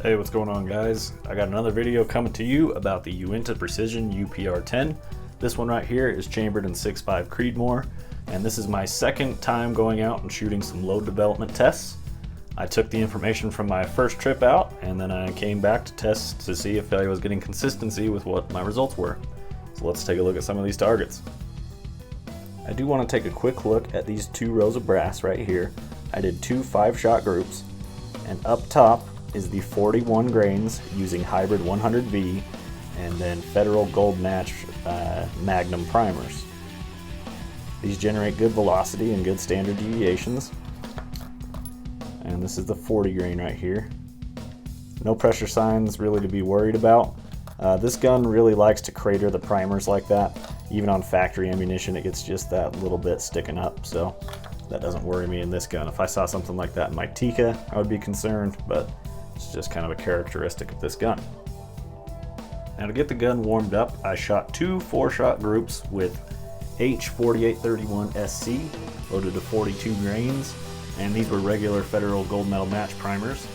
Hey, what's going on, guys? I got another video coming to you about the Uintah Precision UPR10. This one right here is chambered in 6.5 Creedmoor, and this is my second time going out and shooting some load development tests. I took the information from my first trip out, and then I came back to test to see if I was getting consistency with what my results were. So let's take a look at some of these targets. I do want to take a quick look at these two rows of brass right here. I did two 5-shot groups, and up top is the 41 grains using Hybrid 100V and then Federal Gold Match Magnum primers. These generate good velocity and good standard deviations. And this is the 40 grain right here. No pressure signs really to be worried about. This gun really likes to crater the primers like that. Even on factory ammunition, it gets just that little bit sticking up, so that doesn't worry me in this gun. If I saw something like that in my Tikka, I would be concerned, but it's just kind of a characteristic of this gun. Now, to get the gun warmed up, I shot two 4-shot groups with H4831SC loaded to 42 grains, and these were regular Federal Gold Medal Match primers.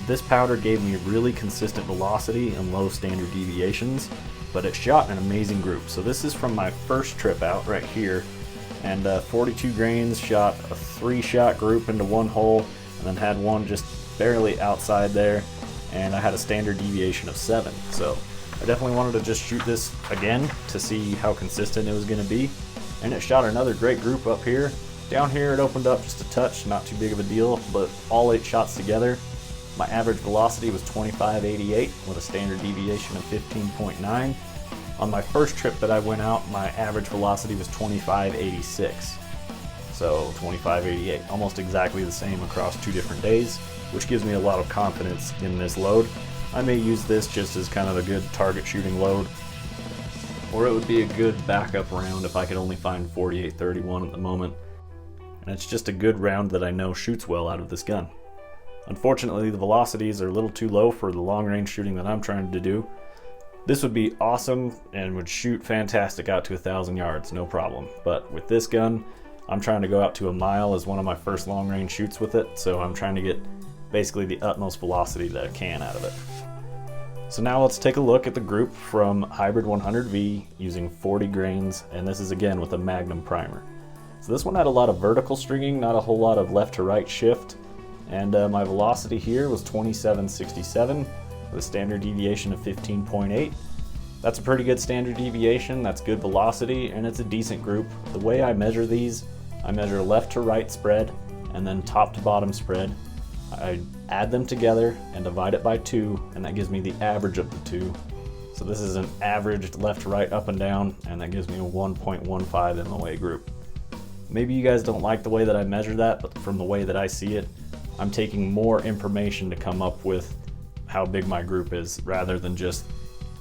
This powder gave me really consistent velocity and low standard deviations, but it shot an amazing group. So this is from my first trip out right here, and 42 grains shot a 3-shot group into one hole, and then had one just barely outside there, and I had a standard deviation of 7. So I definitely wanted to just shoot this again to see how consistent it was going to be, and it shot another great group up here. Down here it opened up just a touch, not too big of a deal, but all 8 shots together, my average velocity was 2588 with a standard deviation of 15.9. On my first trip that I went out, my average velocity was 2586. So 2588, almost exactly the same across 2 different days, which gives me a lot of confidence in this load. I may use this just as kind of a good target shooting load, or it would be a good backup round if I could only find 4831 at the moment. And it's just a good round that I know shoots well out of this gun. Unfortunately, the velocities are a little too low for the long range shooting that I'm trying to do. This would be awesome and would shoot fantastic out to 1,000 yards, no problem. But with this gun, I'm trying to go out to a mile as one of my first long range shoots with it, so I'm trying to get basically the utmost velocity that I can out of it. So now let's take a look at the group from Hybrid 100V using 40 grains, and this is again with a Magnum primer. So this one had a lot of vertical stringing, not a whole lot of left to right shift, and my velocity here was 2767 with a standard deviation of 15.8. That's a pretty good standard deviation, that's good velocity, and it's a decent group. The way I measure these, I measure left to right spread and then top to bottom spread. I add them together and divide it by 2, and that gives me the average of the 2. So this is an averaged left to right up and down, and that gives me a 1.15 MOA group. Maybe you guys don't like the way that I measure that, but from the way that I see it, I'm taking more information to come up with how big my group is rather than just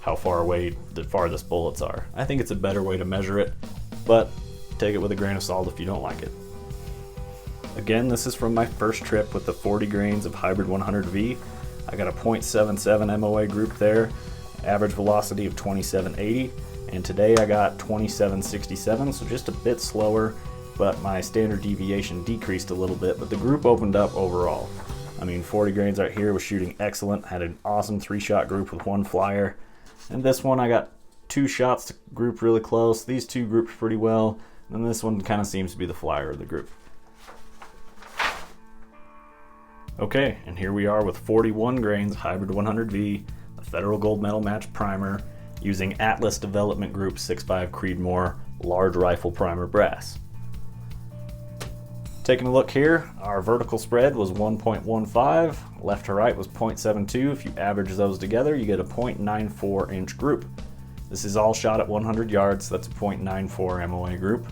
how far away the farthest bullets are. I think it's a better way to measure it, but take it with a grain of salt if you don't like it. Again, this is from my first trip with the 40 grains of Hybrid 100V. I got a 0.77 MOA group there, average velocity of 2780, and today I got 2767, so just a bit slower, but my standard deviation decreased a little bit, but the group opened up overall. I mean, 40 grains right here was shooting excellent, had an awesome 3-shot group with 1 flyer, and this one I got 2 shots to group really close. These 2 grouped pretty well, and this one kind of seems to be the flyer of the group. Okay, and here we are with 41 grains Hybrid 100V, the Federal Gold Medal Match primer, using Atlas Development Group 6.5 Creedmoor large rifle primer brass. Taking a look here, our vertical spread was 1.15, left to right was 0.72. If you average those together, you get a 0.94 inch group. This is all shot at 100 yards, so that's a 0.94 MOA group.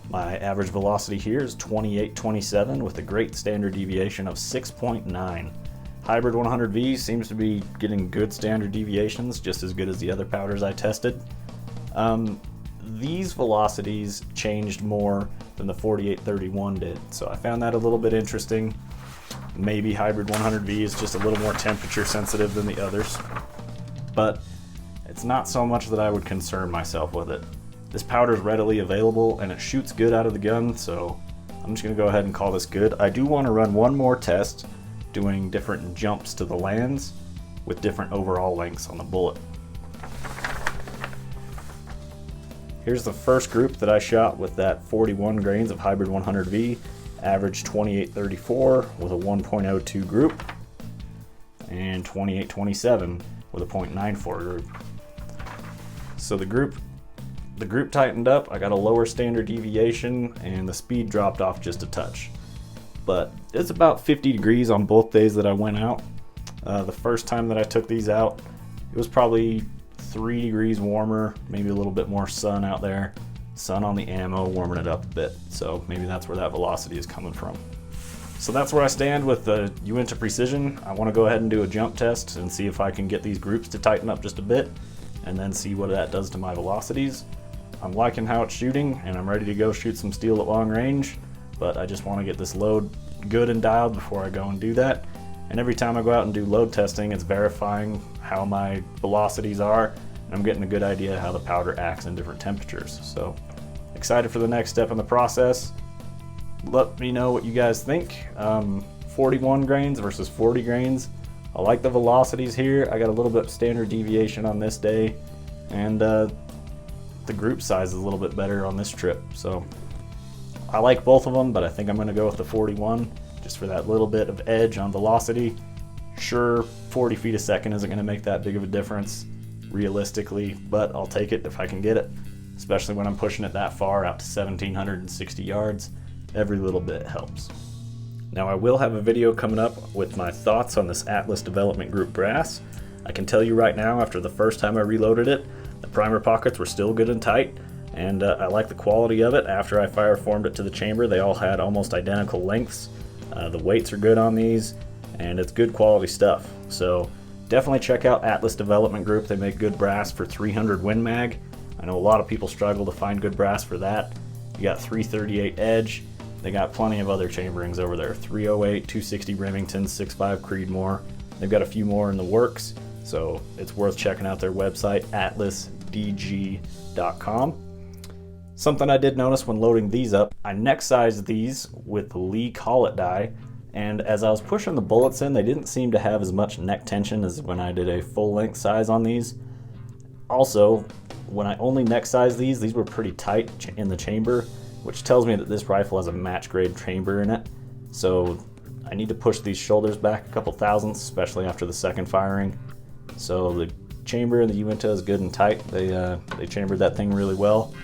My average velocity here is 2827 with a great standard deviation of 6.9. Hybrid 100V seems to be getting good standard deviations, just as good as the other powders I tested. These velocities changed more than the 4831 did, so I found that a little bit interesting. Maybe Hybrid 100V is just a little more temperature sensitive than the others, but it's not so much that I would concern myself with it. This powder is readily available and it shoots good out of the gun, so I'm just going to go ahead and call this good. I do want to run one more test doing different jumps to the lands with different overall lengths on the bullet. Here's the first group that I shot with that 41 grains of Hybrid 100V, average 2834 with a 1.02 group, and 2827 with a 0.94 group. So the group tightened up, I got a lower standard deviation, and the speed dropped off just a touch. But it's about 50 degrees on both days that I went out. The first time that I took these out, it was probably 3 degrees warmer, maybe a little bit more sun out there. Sun on the ammo, warming it up a bit. So maybe that's where that velocity is coming from. So that's where I stand with the Uintah Precision. I want to go ahead and do a jump test and see if I can get these groups to tighten up just a bit, and then see what that does to my velocities. I'm liking how it's shooting, and I'm ready to go shoot some steel at long range, but I just want to get this load good and dialed before I go and do that. And every time I go out and do load testing, it's verifying how my velocities are, and I'm getting a good idea how the powder acts in different temperatures. So excited for the next step in the process. Let me know what you guys think. 41 grains versus 40 grains. I like the velocities here. I got a little bit standard deviation on this day, and the group size is a little bit better on this trip. So I like both of them, but I think I'm going to go with the 41 just for that little bit of edge on velocity. Sure, 40 feet a second isn't going to make that big of a difference realistically, but I'll take it if I can get it, especially when I'm pushing it that far out to 1,760 yards. Every little bit helps. Now I will have a video coming up with my thoughts on this Atlas Development Group brass. I can tell you right now, after the first time I reloaded it, the primer pockets were still good and tight, and I like the quality of it. After I fire formed it to the chamber, they all had almost identical lengths. The weights are good on these, and it's good quality stuff. So definitely check out Atlas Development Group. They make good brass for 300 Win Mag. I know a lot of people struggle to find good brass for that. You got 338 Edge. They got plenty of other chamberings over there. 308, 260 Remington, 6.5 Creedmoor. They've got a few more in the works, so it's worth checking out their website, atlasdg.com. Something I did notice when loading these up, I neck sized these with the Lee collet die, and as I was pushing the bullets in, they didn't seem to have as much neck tension as when I did a full length size on these. Also, when I only neck sized these were pretty tight in the chamber, which tells me that this rifle has a match grade chamber in it. So I need to push these shoulders back a couple thousandths, especially after the second firing. So the chamber in the Uintah is good and tight. They chambered that thing really well.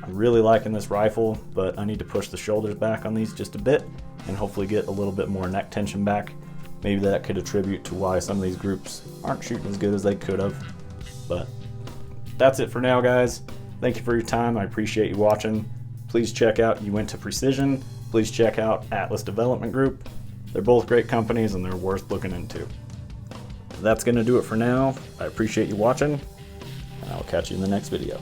I'm really liking this rifle, but I need to push the shoulders back on these just a bit and hopefully get a little bit more neck tension back. Maybe that could attribute to why some of these groups aren't shooting as good as they could have. But that's it for now, guys. Thank you for your time. I appreciate you watching. Please check out Uintah Precision. Please check out Atlas Development Group. They're both great companies and they're worth looking into. That's going to do it for now. I appreciate you watching, and I'll catch you in the next video.